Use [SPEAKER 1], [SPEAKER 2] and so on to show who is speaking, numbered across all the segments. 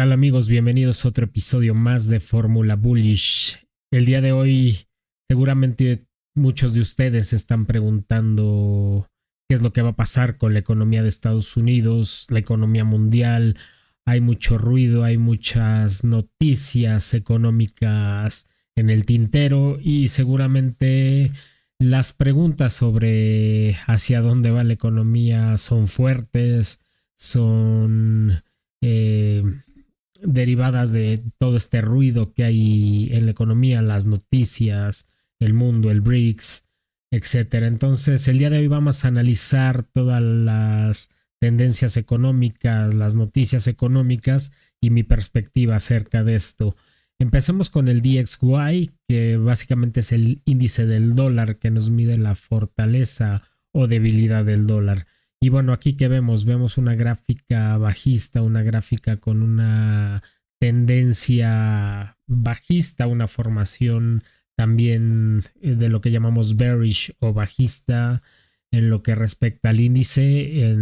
[SPEAKER 1] tal amigos? Bienvenidos a otro episodio más de Fórmula Bullish. El día de hoy seguramente muchos de ustedes se están preguntando qué es lo que va a pasar con la economía de Estados Unidos, la economía mundial. Hay mucho ruido, hay muchas noticias económicas en el tintero y seguramente las preguntas sobre hacia dónde va la economía son fuertes, son eh, derivadas de todo este ruido que hay en la economía, las noticias, el mundo, el BRICS, etcétera. Entonces, el día de hoy vamos a analizar todas las tendencias económicas, las noticias económicas y mi perspectiva acerca de esto. Empecemos con el DXY, que básicamente es el índice del dólar que nos mide la fortaleza o debilidad del dólar. Y bueno, aquí que vemos una gráfica bajista, una gráfica con una tendencia bajista, una formación también de lo que llamamos bearish o bajista en lo que respecta al índice,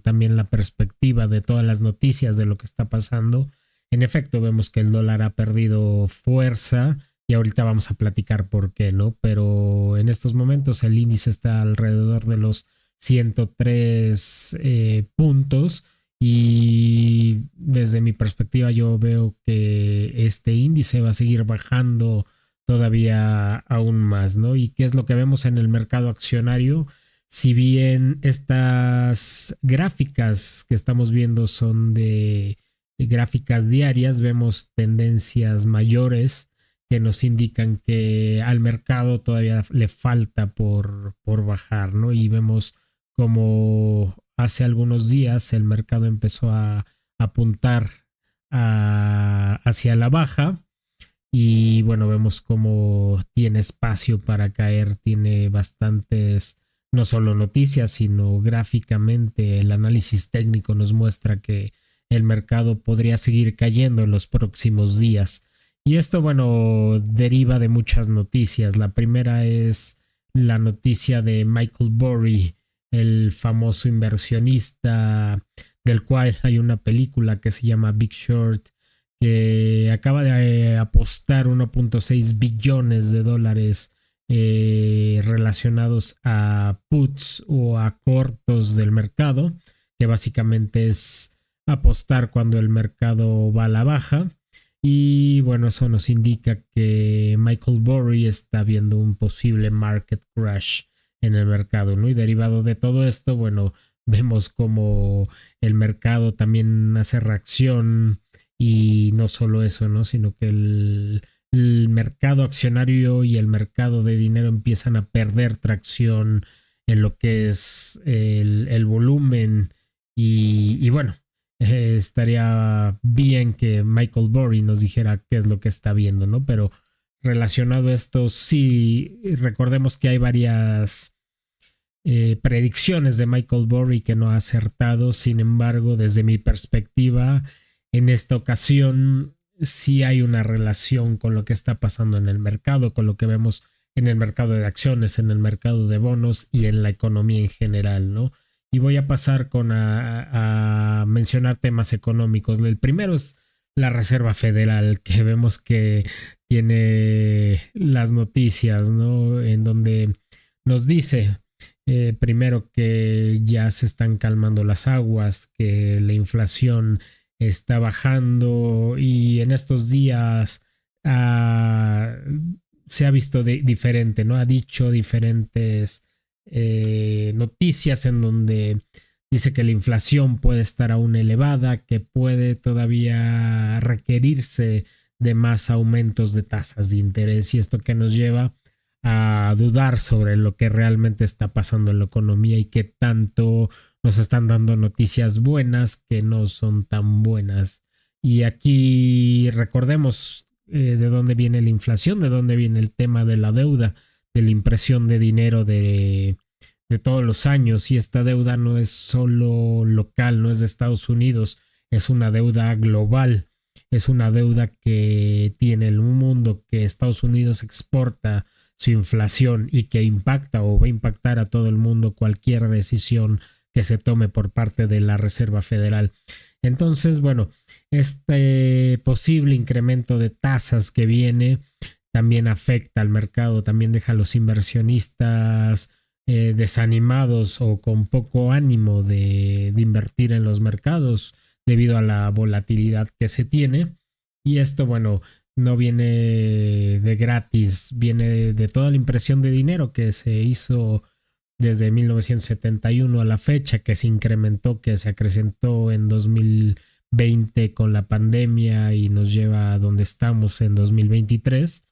[SPEAKER 1] también la perspectiva de todas las noticias de lo que está pasando. En efecto, vemos que el dólar ha perdido fuerza y ahorita vamos a platicar por qué, ¿no? Pero en estos momentos el índice está alrededor de los 103 puntos y desde mi perspectiva yo veo que este índice va a seguir bajando todavía aún más, ¿no? ¿Y qué es lo que vemos en el mercado accionario? Si bien estas gráficas que estamos viendo son de gráficas diarias, vemos tendencias mayores que nos indican que al mercado todavía le falta por bajar, ¿no? Y vemos como hace algunos días el mercado empezó a apuntar hacia la baja y bueno, vemos cómo tiene espacio para caer, tiene bastantes, no solo noticias, sino gráficamente el análisis técnico nos muestra que el mercado podría seguir cayendo en los próximos días. Y esto, bueno, deriva de muchas noticias. La primera es la noticia de Michael Burry, el famoso inversionista del cual hay una película que se llama Big Short, que acaba de apostar 1.6 billones de dólares relacionados a puts o a cortos del mercado, que básicamente es apostar cuando el mercado va a la baja. Y bueno, eso nos indica que Michael Burry está viendo un posible market crash en el mercado, ¿no? Y derivado de todo esto, bueno, vemos como el mercado también hace reacción y no solo eso, ¿no? Sino que el mercado accionario y el mercado de dinero empiezan a perder tracción en lo que es el volumen y bueno, estaría bien que Michael Burry nos dijera qué es lo que está viendo, ¿no? Pero relacionado a esto, sí, recordemos que hay varias predicciones de Michael Burry que no ha acertado. Sin embargo, desde mi perspectiva, en esta ocasión sí hay una relación con lo que está pasando en el mercado, con lo que vemos en el mercado de acciones, en el mercado de bonos y en la economía en general, ¿no? Y voy a pasar a mencionar temas económicos. El primero es la Reserva Federal, que vemos que tiene las noticias, ¿no? En donde nos dice primero que ya se están calmando las aguas, que la inflación está bajando y en estos días se ha visto diferente, ¿no? Ha dicho diferentes noticias en donde dice que la inflación puede estar aún elevada, que puede todavía requerirse de más aumentos de tasas de interés y esto que nos lleva a dudar sobre lo que realmente está pasando en la economía y qué tanto nos están dando noticias buenas que no son tan buenas. Y aquí recordemos de dónde viene la inflación, de dónde viene el tema de la deuda, de la impresión de dinero de todos los años. Y esta deuda no es solo local, no es de Estados Unidos, es una deuda global. Es una deuda que tiene el mundo, que Estados Unidos exporta su inflación y que impacta o va a impactar a todo el mundo cualquier decisión que se tome por parte de la Reserva Federal. Entonces, bueno, este posible incremento de tasas que viene también afecta al mercado, también deja a los inversionistas desanimados o con poco ánimo de invertir en los mercados debido a la volatilidad que se tiene. Y esto, bueno, no viene de gratis, viene de toda la impresión de dinero que se hizo desde 1971 a la fecha, que se incrementó, que se acrecentó en 2020 con la pandemia y nos lleva a donde estamos en 2023.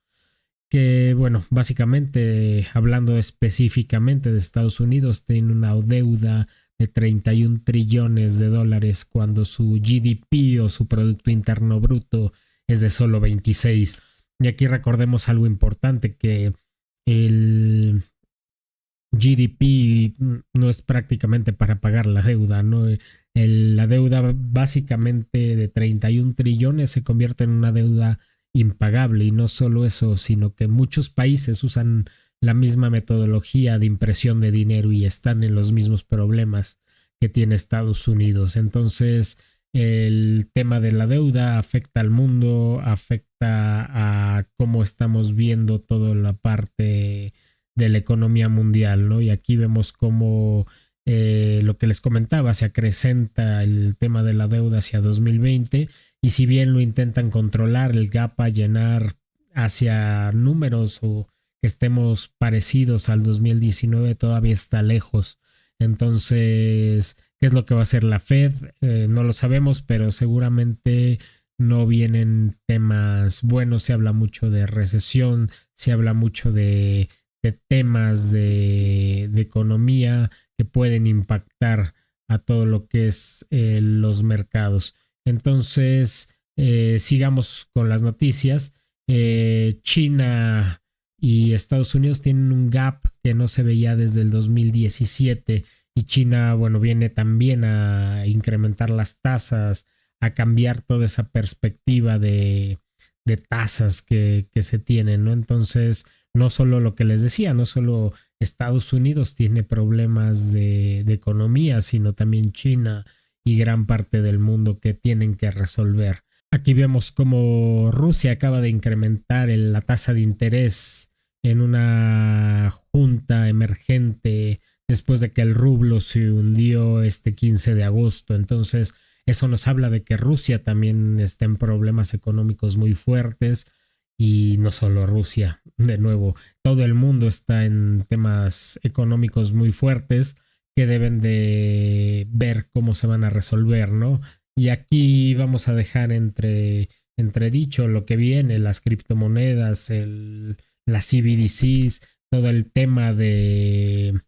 [SPEAKER 1] Que bueno, básicamente hablando específicamente de Estados Unidos, tiene una deuda de 31 trillones de dólares cuando su GDP o su Producto Interno Bruto es de solo 26. Y aquí recordemos algo importante, que el GDP no es prácticamente para pagar la deuda, ¿no? La deuda básicamente de 31 trillones se convierte en una deuda impagable, y no solo eso, sino que muchos países usan la misma metodología de impresión de dinero y están en los mismos problemas que tiene Estados Unidos. Entonces, el tema de la deuda afecta al mundo, afecta a cómo estamos viendo toda la parte de la economía mundial, ¿no? Y aquí vemos cómo lo que les comentaba, se acrecenta el tema de la deuda hacia 2020, y si bien lo intentan controlar, el gap a llenar hacia números o que estemos parecidos al 2019 todavía está lejos. Entonces, ¿qué es lo que va a hacer la Fed? No lo sabemos, pero seguramente no vienen temas buenos. Se habla mucho de recesión, se habla mucho de temas de economía que pueden impactar a todo lo que es los mercados. Entonces, sigamos con las noticias. China y Estados Unidos tienen un gap que no se veía desde el 2017, y China, bueno, viene también a incrementar las tasas, a cambiar toda esa perspectiva de tasas que se tienen, ¿no? Entonces, no solo lo que les decía, no solo Estados Unidos tiene problemas de economía, sino también China y gran parte del mundo que tienen que resolver. Aquí vemos cómo Rusia acaba de incrementar la tasa de interés en una junta emergente después de que el rublo se hundió este 15 de agosto. Entonces, eso nos habla de que Rusia también está en problemas económicos muy fuertes. Y no solo Rusia, de nuevo, todo el mundo está en temas económicos muy fuertes que deben de ver cómo se van a resolver, ¿no? Y aquí vamos a dejar entredicho lo que viene, las criptomonedas, las CBDCs, todo el tema del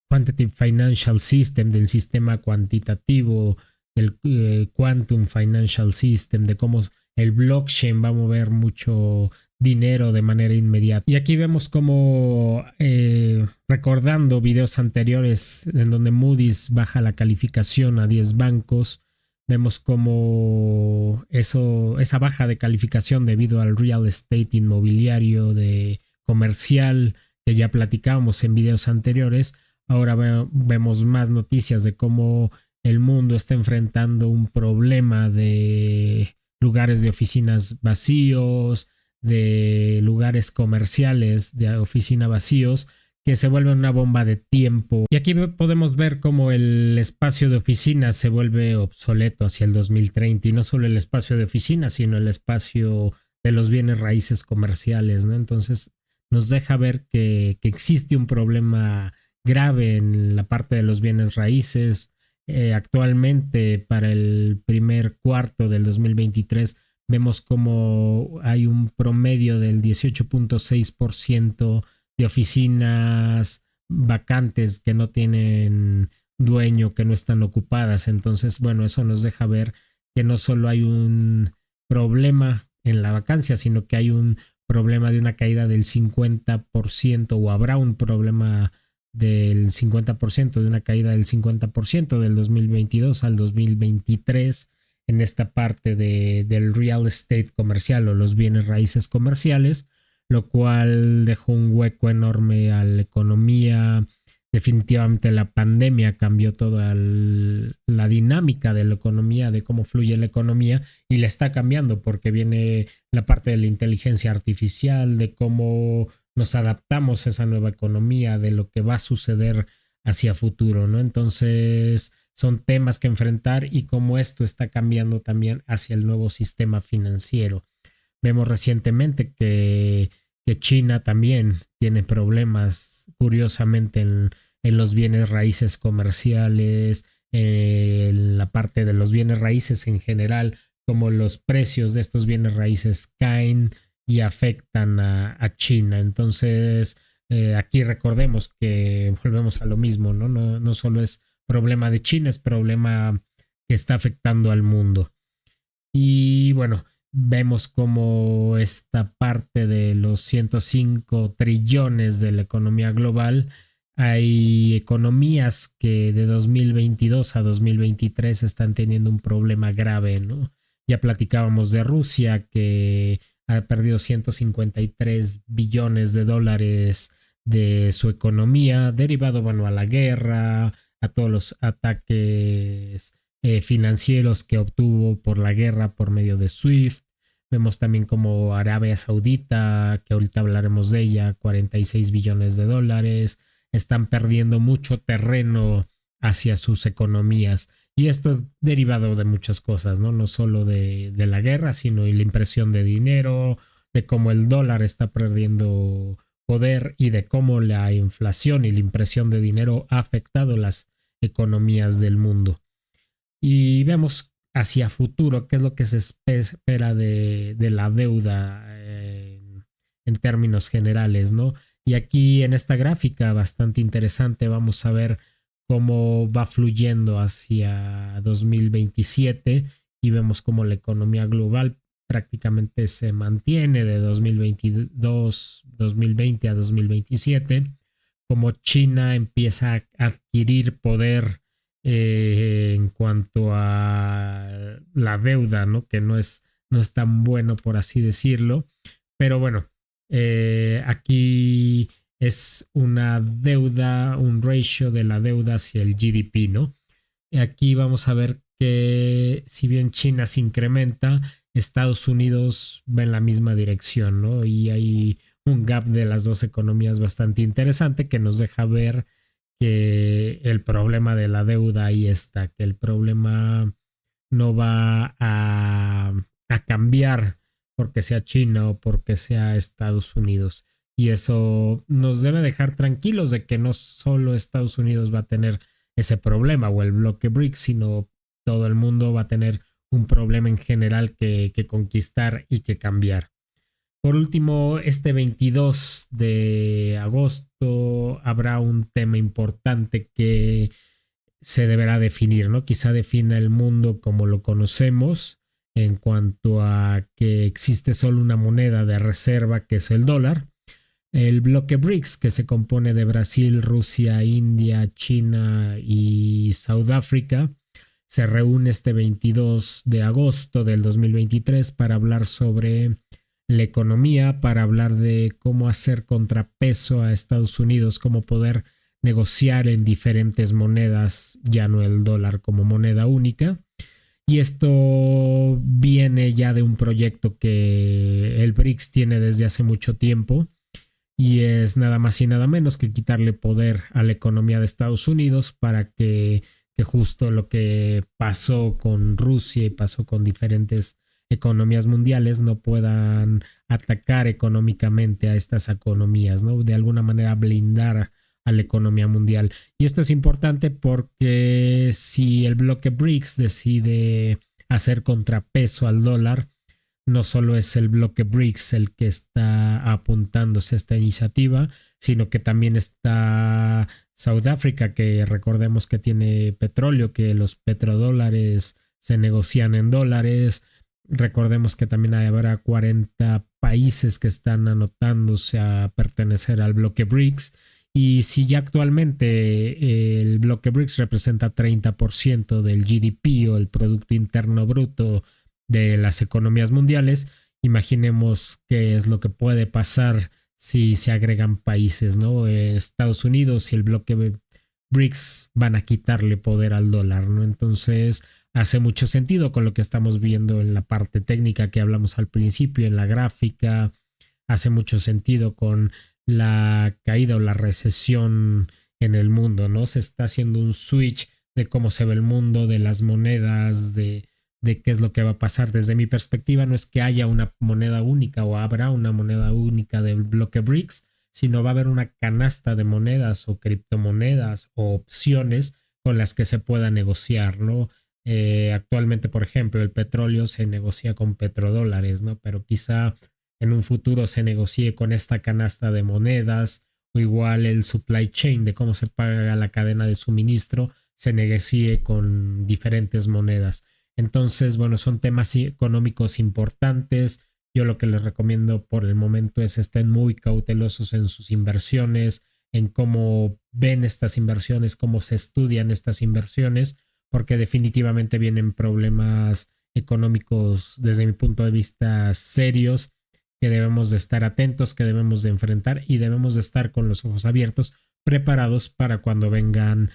[SPEAKER 1] Quantitative Financial System, del sistema cuantitativo, del Quantum Financial System, de cómo el blockchain va a mover mucho dinero de manera inmediata. Y aquí vemos como recordando videos anteriores en donde Moody's baja la calificación a 10 bancos, vemos como esa baja de calificación debido al real estate inmobiliario de comercial que ya platicábamos en videos anteriores. Ahora vemos más noticias de cómo el mundo está enfrentando un problema de lugares de oficinas vacíos, de lugares comerciales de oficina vacíos, que se vuelven una bomba de tiempo. Y aquí podemos ver cómo el espacio de oficinas se vuelve obsoleto hacia el 2030, y no solo el espacio de oficinas, sino el espacio de los bienes raíces comerciales, ¿no? Entonces nos deja ver que existe un problema grave en la parte de los bienes raíces. Actualmente, para el primer cuarto del 2023, vemos como hay un promedio del 18.6% de oficinas vacantes que no tienen dueño, que no están ocupadas. Entonces, bueno, eso nos deja ver que no solo hay un problema en la vacancia, sino que hay un problema de una caída del 50%, o habrá un problema del 50%, de una caída del 50% del 2022 al 2023 en esta parte del real estate comercial o los bienes raíces comerciales, lo cual dejó un hueco enorme a la economía definitivamente la pandemia cambió toda la dinámica de la economía, de cómo fluye la economía, y la está cambiando porque viene la parte de la inteligencia artificial, de cómo nos adaptamos a esa nueva economía, de lo que va a suceder hacia futuro, ¿no? Entonces son temas que enfrentar y cómo esto está cambiando también hacia el nuevo sistema financiero. Vemos recientemente que China también tiene problemas, curiosamente, en los bienes raíces comerciales, en la parte de los bienes raíces en general, como los precios de estos bienes raíces caen y afectan a China. Entonces, aquí recordemos que volvemos a lo mismo, ¿no? No solo es problema de China, es problema que está afectando al mundo. Y bueno, vemos como esta parte de los 105 trillones de la economía global, hay economías que de 2022 a 2023 están teniendo un problema grave, ¿no? Ya platicábamos de Rusia, que ha perdido 153 billones de dólares de su economía, derivado, bueno, a la guerra, a todos los ataques financieros que obtuvo por la guerra por medio de SWIFT. Vemos también como Arabia Saudita, que ahorita hablaremos de ella, 46 billones de dólares, están perdiendo mucho terreno hacia sus economías. Y esto es derivado de muchas cosas, ¿no? No solo de la guerra, sino de la impresión de dinero, de cómo el dólar está perdiendo poder y de cómo la inflación y la impresión de dinero ha afectado las economías del mundo. Y vemos hacia futuro qué es lo que se espera de la deuda en términos generales, ¿no? Y aquí en esta gráfica bastante interesante vamos a ver cómo va fluyendo hacia 2027 y vemos cómo la economía global prácticamente se mantiene de 2020 a 2027, como China empieza a adquirir poder en cuanto a la deuda, ¿no? Que no es tan bueno, por así decirlo. Pero bueno, aquí es una deuda, un ratio de la deuda hacia el GDP, ¿no? Y aquí vamos a ver que si bien China se incrementa, Estados Unidos va en la misma dirección, ¿no? Y hay un gap de las dos economías bastante interesante que nos deja ver que el problema de la deuda ahí está, que el problema no va a cambiar porque sea China o porque sea Estados Unidos. Y eso nos debe dejar tranquilos de que no solo Estados Unidos va a tener ese problema o el bloque BRICS, sino todo el mundo va a tener un problema en general que conquistar y que cambiar. Por último, este 22 de agosto habrá un tema importante que se deberá definir, ¿no? Quizá defina el mundo como lo conocemos en cuanto a que existe solo una moneda de reserva que es el dólar. El bloque BRICS, que se compone de Brasil, Rusia, India, China y Sudáfrica, se reúne este 22 de agosto del 2023 para hablar sobre la economía, para hablar de cómo hacer contrapeso a Estados Unidos, cómo poder negociar en diferentes monedas, ya no el dólar como moneda única. Y esto viene ya de un proyecto que el BRICS tiene desde hace mucho tiempo y es nada más y nada menos que quitarle poder a la economía de Estados Unidos para que justo lo que pasó con Rusia y pasó con diferentes economías mundiales no puedan atacar económicamente a estas economías, ¿no? De alguna manera blindar a la economía mundial. Y esto es importante porque si el bloque BRICS decide hacer contrapeso al dólar, no solo es el bloque BRICS el que está apuntándose a esta iniciativa, sino que también está Sudáfrica, que recordemos que tiene petróleo, que los petrodólares se negocian en dólares. Recordemos que también habrá 40 países que están anotándose a pertenecer al bloque BRICS. Y si ya actualmente el bloque BRICS representa 30% del GDP o el Producto Interno Bruto de las economías mundiales, imaginemos qué es lo que puede pasar si se agregan países, ¿no? Estados Unidos y el bloque BRICS van a quitarle poder al dólar, ¿no? Entonces hace mucho sentido con lo que estamos viendo en la parte técnica que hablamos al principio, en la gráfica, hace mucho sentido con la caída o la recesión en el mundo, ¿no? Se está haciendo un switch de cómo se ve el mundo, de las monedas, de qué es lo que va a pasar. Desde mi perspectiva, no es que haya una moneda única o habrá una moneda única del bloque BRICS, sino va a haber una canasta de monedas o criptomonedas o opciones con las que se pueda negociar, ¿no? Actualmente, por ejemplo, el petróleo se negocia con petrodólares, ¿no? Pero quizá en un futuro se negocie con esta canasta de monedas o igual el supply chain de cómo se paga la cadena de suministro se negocie con diferentes monedas. Entonces, bueno, son temas económicos importantes. Yo lo que les recomiendo por el momento es estén muy cautelosos en sus inversiones, en cómo ven estas inversiones, cómo se estudian estas inversiones, porque definitivamente vienen problemas económicos desde mi punto de vista serios que debemos de estar atentos, que debemos de enfrentar y debemos de estar con los ojos abiertos, preparados para cuando vengan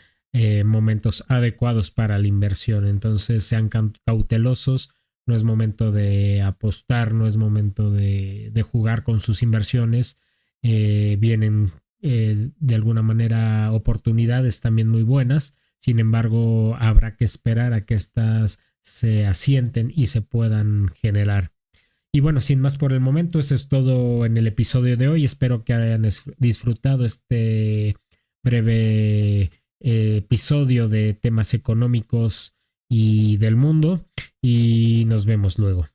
[SPEAKER 1] momentos adecuados para la inversión. Entonces sean cautelosos, no es momento de apostar, no es momento de jugar con sus inversiones. Vienen de alguna manera oportunidades también muy buenas, sin embargo habrá que esperar a que éstas se asienten y se puedan generar. Y bueno, sin más por el momento, eso es todo en el episodio de hoy. Espero que hayan disfrutado este breve episodio de temas económicos y del mundo y nos vemos luego.